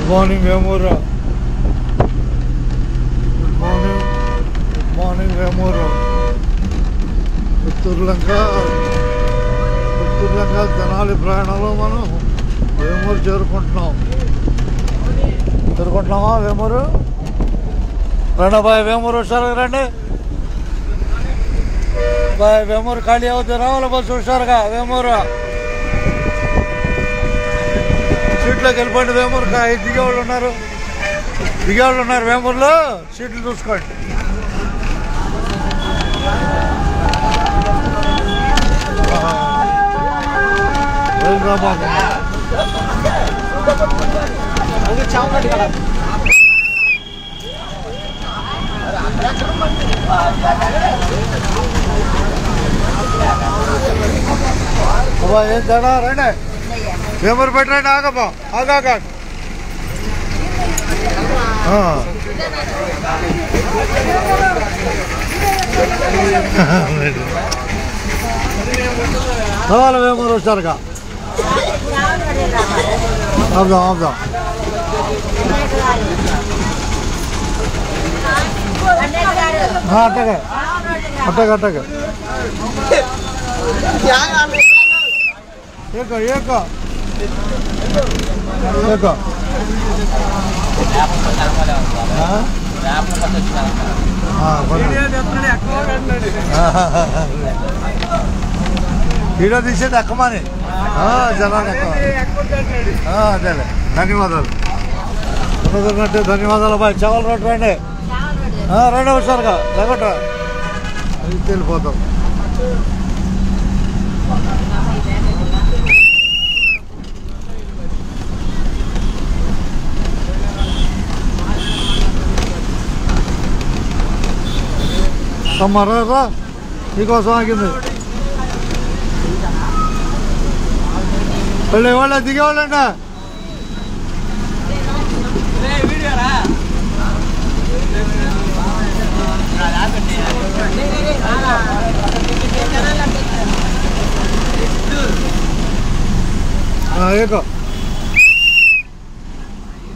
Morning Vemuru. Good morning Vemuru. Putturu Lanka Tenali ప్రయాణంలో మనం వేమూరు చేరుకుంటున్నామా వేమూరు? రండి బాయ్, వేమూరు హుషారుగా రండి బాయ్. వేమూరు ఖాళీ అవుతుంది, రావాలి బస్సు హుషారుగా. వేమూరు సీట్లోకి వెళ్ళిపోండి. వేమూరు దిగేవాళ్ళు ఉన్నారు వేమూరులో, సీట్లు చూసుకోండి. ఏం తేడా? రండి వేమూరు పెట్టండి. ఆగా రావాలి వేమూరు హుషారుగా. ఆపుదాం. అట్టగా ఏక వీడియో తీసేది ఎక్కమని జనాన్ని అదేలే. ధన్యవాదాలు ధన్యవాదాలు బాయ్. చావల్ రోడ్ రండి హుషారుగా లేకట వెళ్ళిపోతాం. రా నీకోసం ఆగింది. వాళ్ళే దిగేవాళ్ళండి.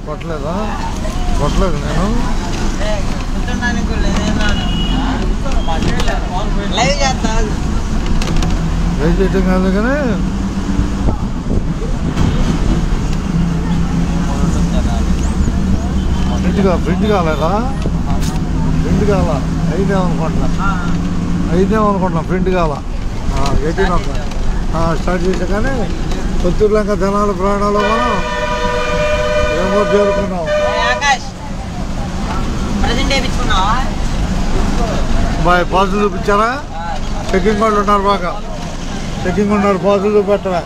కొట్టలేదు నేను లైవ్ చేయటం కాదు కానీ ప్రింట్ కాలేదా? ప్రింట్ కాల అయిదేమనుకుంటున్నా ప్రింట్ కాల 18 స్టార్ట్ చేసా. కానీ పుత్తూరు లంక తెనాలి ప్రయాణంలో మనం వేమూరు చేరుకున్నాం. బాయ్ పాసులు చూపించారా? చెక్కింగ్ వాళ్ళు ఉన్నారు, బాగా చెక్కింగ్ ఉన్నారు. పాసులు చూపెట్టరా?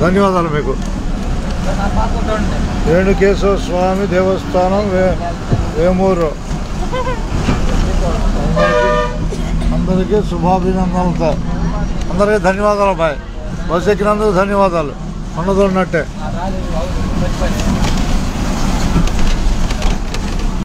ధన్యవాదాలు మీకు. రేణుకేశ్వర స్వామి దేవస్థానం వేమూరు. అందరికీ శుభాభినందనలతో అందరికీ ధన్యవాదాలు బాయ్. బస్సు ఎక్కినందుకు ధన్యవాదాలు. ఉన్నదన్నట్టే.